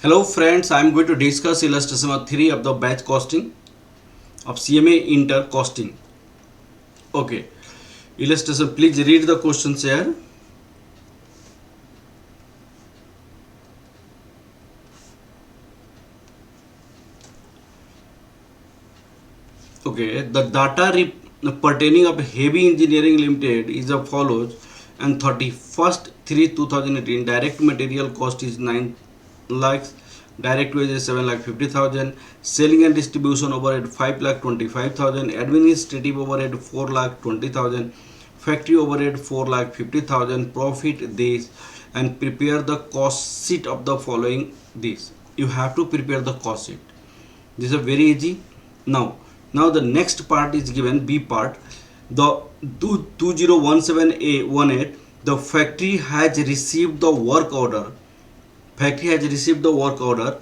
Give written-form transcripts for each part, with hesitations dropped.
Hello friends, I am going to discuss illustration of 3 of the batch costing of CMA Inter costing. Okay, illustration, please read the questions here. Okay, the data pertaining of Heavy Engineering Limited is as follows. And 31st 3 2018 direct material cost is 9 lakhs, direct wages 7 lakh 50,000, selling and distribution overhead 5 lakh 25,000, administrative overhead 4 lakh 20,000, factory overhead 4 lakh 50,000. Profit this and prepare the cost sheet of the following. This you have to prepare the cost sheet. This is very easy. Now the next part is given, B part. The 2017A18, the factory has received the work order. Factory has received the work order.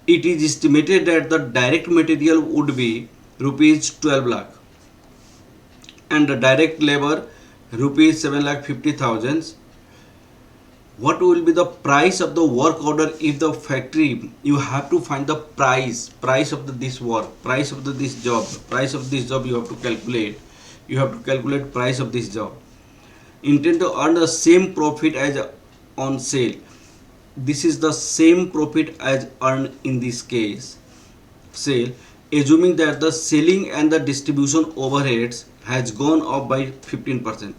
It is estimated that the direct material would be rupees 12 lakh and the direct labor rupees 7 lakh 50,000. What will be the price of the work order if the factory, you have to find the price of this work, price of this job, price of this job. You have to calculate price of this job. Intend to earn the same profit as on sale. This is the same profit as earned in this case sale, assuming that the selling and the distribution overheads has gone up by 15%.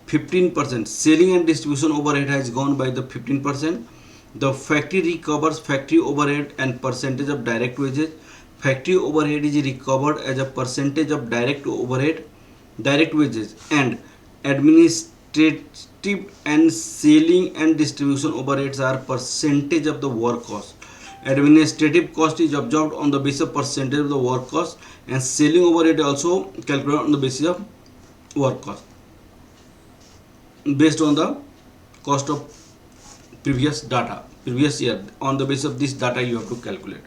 15% selling and distribution overhead has gone by the 15%. The factory recovers factory overhead and percentage of direct wages. Factory overhead is recovered as a percentage of direct wages, and administrative and selling and distribution overheads are percentage of the work cost. Administrative cost is absorbed on the basis of percentage of the work cost, and selling overhead also calculated on the basis of work cost based on the cost of previous year. On the basis of this data you have to calculate.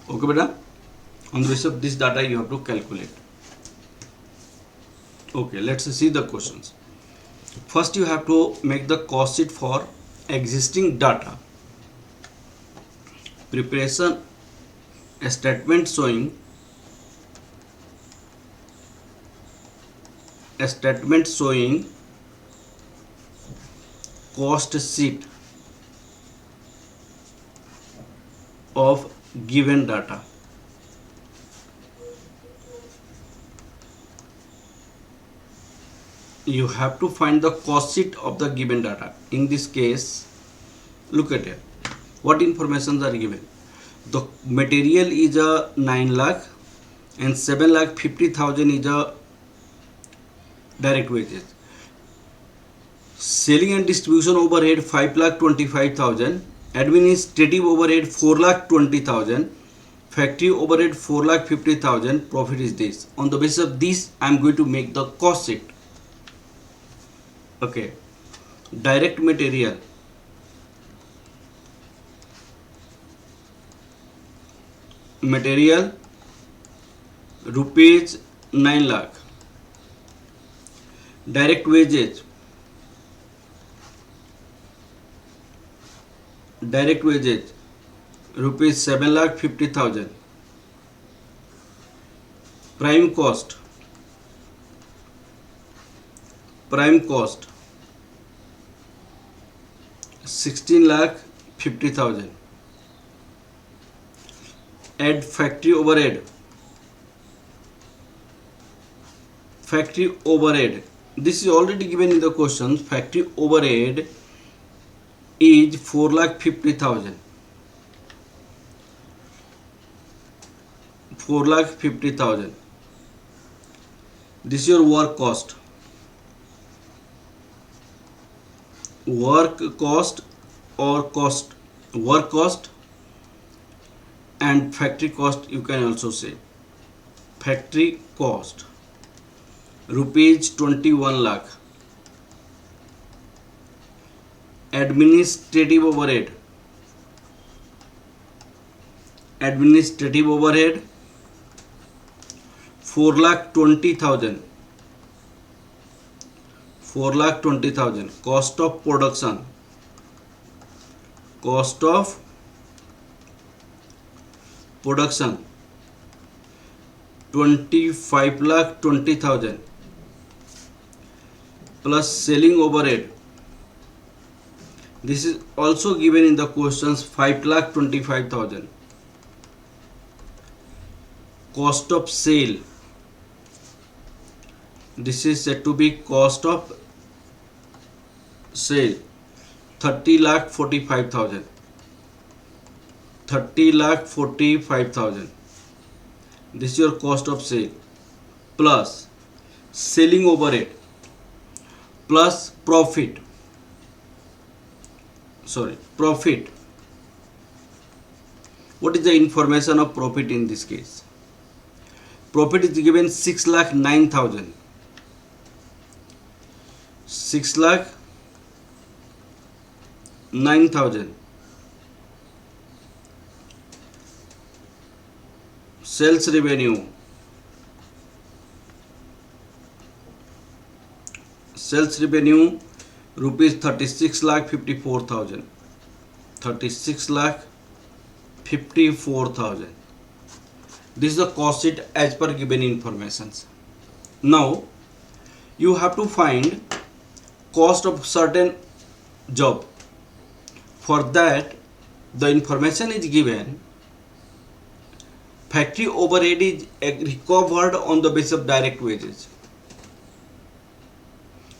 Okay beta, on the basis of this data you have to calculate. Okay, let's see the questions. First you have to make the cost sheet for existing data. Preparation a statement showing cost sheet of given data. You have to find the cost sheet of the given data. In this case, look at it. What informations are given? The material is a 9 lakh and 7 lakh 50,000 is a direct wages. Selling and distribution overhead 5 lakh 25,000, administrative overhead 4 lakh 20,000, factory overhead 4 lakh 50,000. Profit is this. On the basis of this, I am going to make the cost sheet. Okay, direct material rupees 9 lakh, direct wages rupees 7 lakh 50,000, prime cost 16 lakh 50,000. Add factory overhead. This is already given in the question. Factory overhead is 4 lakh 50,000. 4 lakh 50,000. This is your work cost. Work cost and factory cost, you can also say. Factory cost rupees 21 lakh. Administrative overhead 4 lakh 20,000. Cost of production production 25,20,000 plus selling overhead. This is also given in the questions 5,25,000. Cost of sale. This is said to be cost of sale 30,45,000. 30,45,000. This is your cost of sale plus selling overhead plus profit. Profit. What is the information of profit in this case? Profit is given 6,09,000. 6,09,000. Sales revenue. Rupees 36,54,000. 36,54,000. This is the cost sheet as per given informations. Now you have to find cost of certain job. For that, the information is given. Factory overhead is recovered on the basis of direct wages.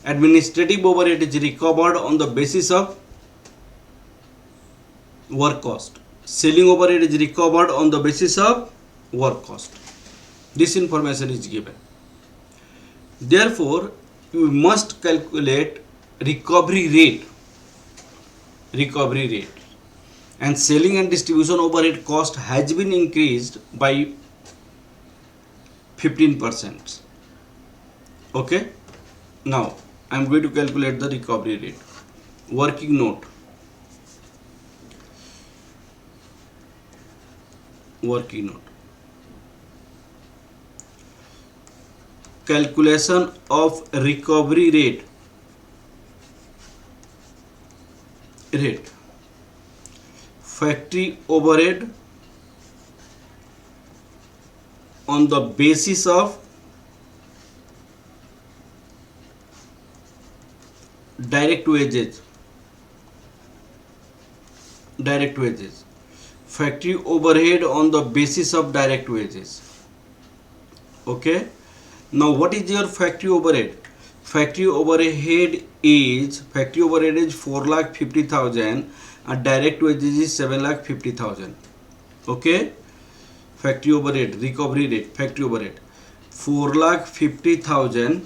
Administrative overhead is recovered on the basis of work cost. Selling overhead is recovered on the basis of work cost. This information is given. Therefore, you must calculate recovery rate. And selling and distribution overhead cost has been increased by 15%. Okay. Now I am going to calculate the recovery rate. Working note. Calculation of recovery rate. Factory overhead on the basis of direct wages. Factory overhead on the basis of direct wages. Okay. Now what is your factory overhead? Factory overhead is 4,50,000 and direct wages is 7,50,000. Okay. Factory overhead, recovery rate, factory overhead 4,50,000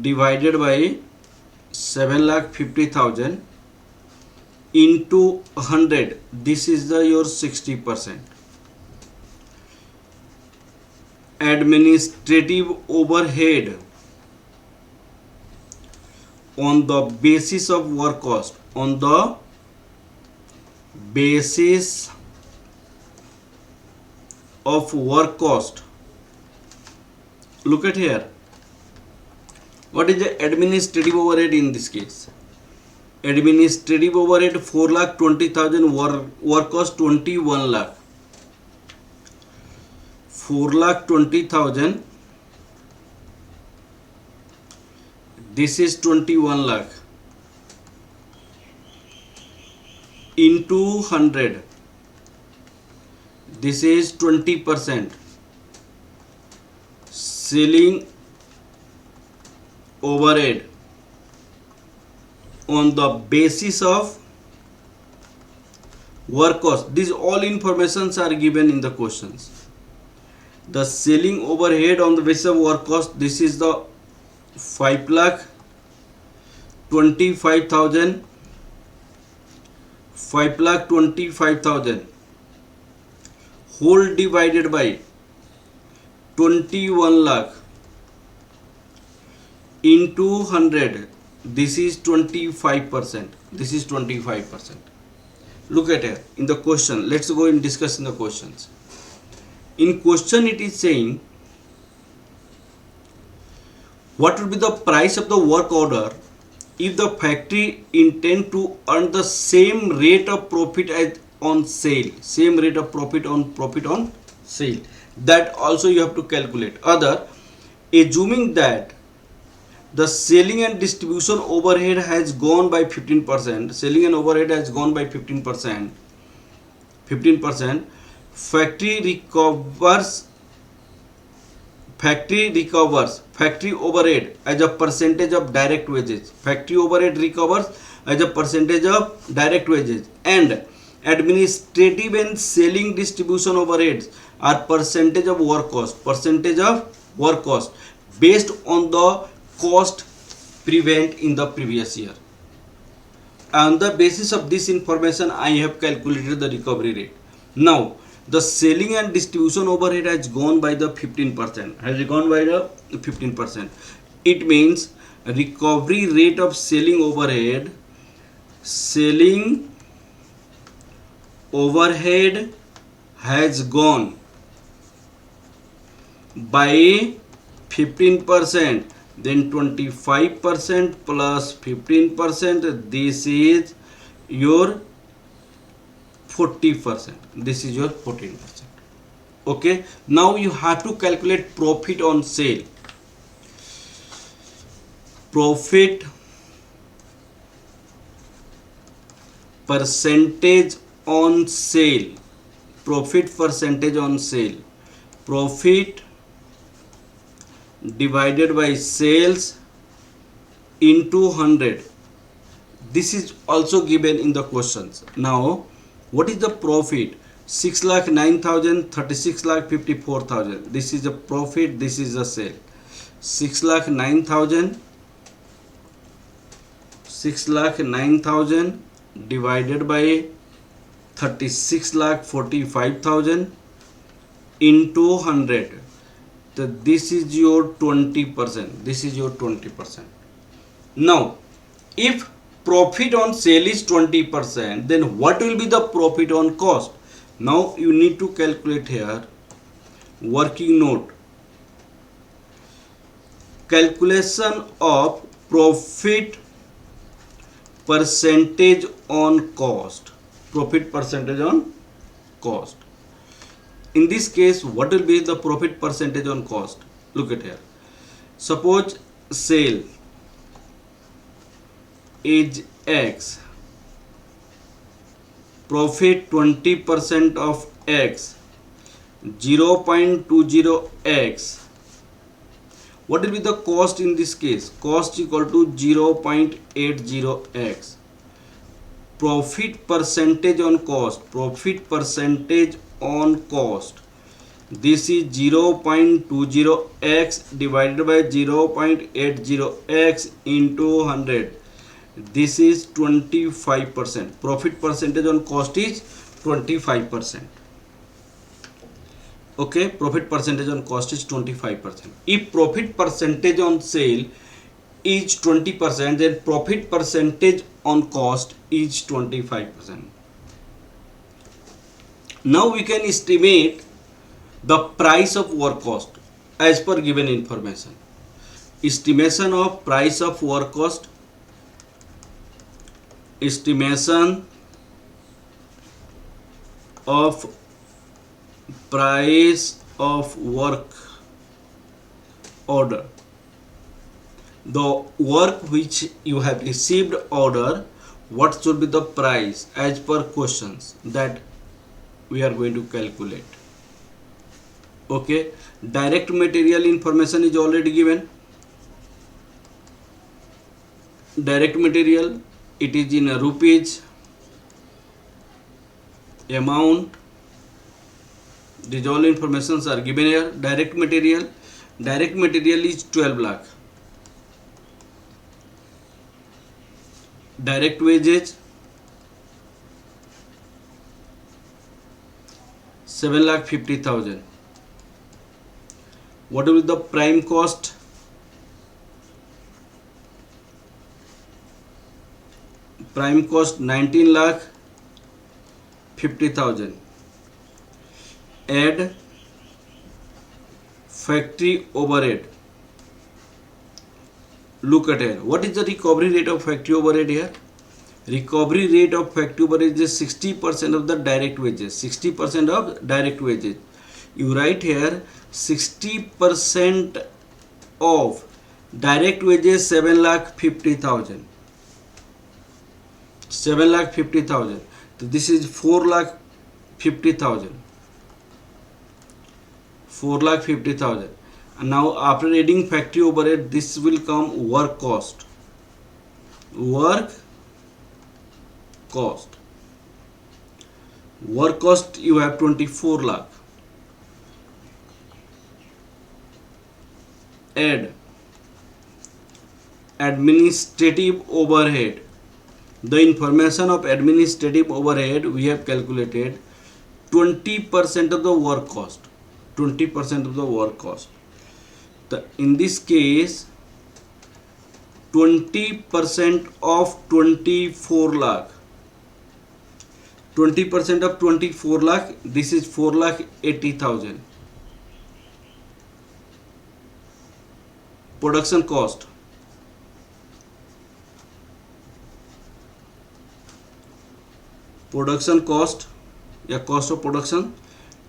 divided by 7,50,000 into 100. This is your 60%. Administrative overhead on the basis of work cost. On the basis of work cost. Look at here. What is the administrative overhead in this case? Administrative overhead 4,20,000, work cost 21 lakh. 4,20,000. This is 21 lakh into 100. This is 20%. Selling overhead on the basis of work cost. These all informations are given in the questions. The selling overhead on the basis of work cost, this is the 5,25,000. 5,25,000 whole divided by 21 lakh into 100. This is 25%. This is 25%. Look at here in the question. Let's go and discuss in the questions. In question it is saying what would be the price of the work order if the factory intend to earn the same rate of profit on sale, same rate of profit on sale, that also you have to calculate. Other, assuming that the selling and distribution overhead has gone by 15%, selling and overhead has gone by 15%, factory recovers factory overhead as a percentage of direct wages. Factory overhead recovers as a percentage of direct wages, and administrative and selling distribution overheads are percentage of work cost. Based on the cost prevent in the previous year. On the basis of this information, I have calculated the recovery rate. Now, the selling and distribution overhead has gone by the 15%. Has gone by the 15%. It means recovery rate of selling overhead has gone by 15%, then 25% plus 15%, this is your 40%, this is your 14%. Okay, now you have to calculate profit on sale. Profit percentage on sale. Profit percentage on sale. Profit divided by sales into 100. This is also given in the questions. Now, what is the profit? 6,09,000, 36,54,000. This is the profit, this is the sale. 6,09,000 divided by 36,45,000 into 100. So this is your 20%. This is your 20%. Now, if profit on sale is 20%, then what will be the profit on cost? Now you need to calculate here. Working note. Calculation of profit percentage on cost. Profit percentage on cost. In this case, what will be the profit percentage on cost? Look at here. Suppose sale is X, profit 20% of X, 0.20X. What will be the cost in this case? Cost equal to 0.80X. Profit percentage on cost. Profit percentage on cost. This is 0.20x divided by 0.80x into 100. This is 25%. Profit percentage on cost is 25%. Okay, profit percentage on cost is 25%. If profit percentage on sale is 20%, then profit percentage on cost is 25%. Now we can estimate the price of work cost as per given information. Estimation of price of work cost. Estimation of price of work order. The work which you have received order, what should be the price as per questions, that we are going to calculate. Okay, direct material information is already given. Direct material, it is in rupees. Amount, these all informations are given here. Direct material is 12 lakh. Direct wages 7,50,000. What will be the prime cost? Prime cost 19,50,000. Add factory overhead. Look at here. What is the recovery rate of factory overhead here? Recovery rate of factory overhead is 60% of the direct wages. 60% of direct wages. You write here 60% of direct wages 7,50,000. 7,50,000. So this is 4,50,000. 4,50,000. And now after adding factory overhead, this will come work cost. Work cost. Work cost you have 24 lakh. Add administrative overhead. The information of administrative overhead we have calculated 20% of the work cost. 20% of the work cost. In this case 20% of 24 lakh. 20% of 24 lakh, this is 4,80,000. Production cost. Production cost या cost of production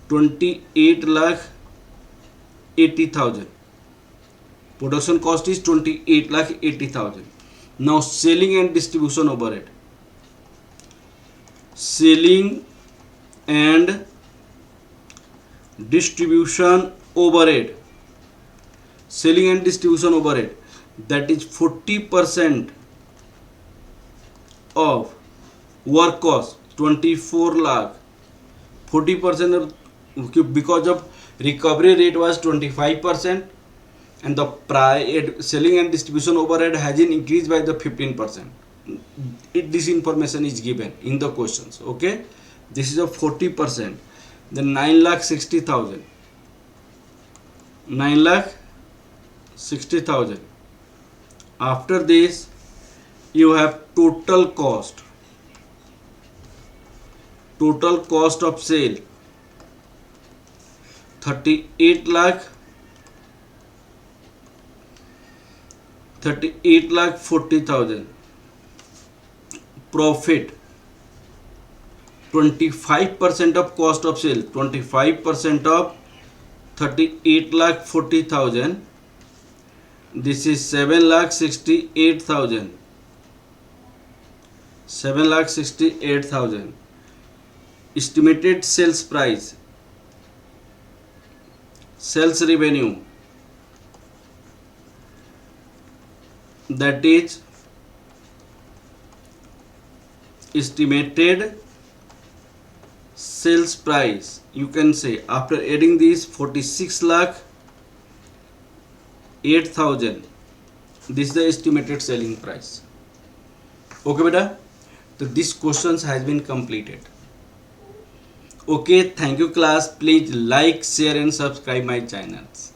28,80,000. Production cost is 28,80,000. Now selling and distribution overhead. Selling and distribution overhead. Selling and distribution overhead, that is 40% of work cost 24 lakh. 40% of, because of recovery rate was 25% and the selling and distribution overhead has been increased by the 15%. This information is given in the questions. Okay, this is a 40%. Then 9,60,000. 9,60,000. After this you have total cost. Total cost of sale 38,40,000. Profit 25% of cost of sale. 25% of 38,40,000. This is 7,68,000. 7,68,000. Estimated sales price. Sales revenue, that is estimated sales price. You can say after adding these 46,08,000. This is the estimated selling price. Okay beta, so this questions has been completed. Okay, thank you class. Please like, share and subscribe my channels.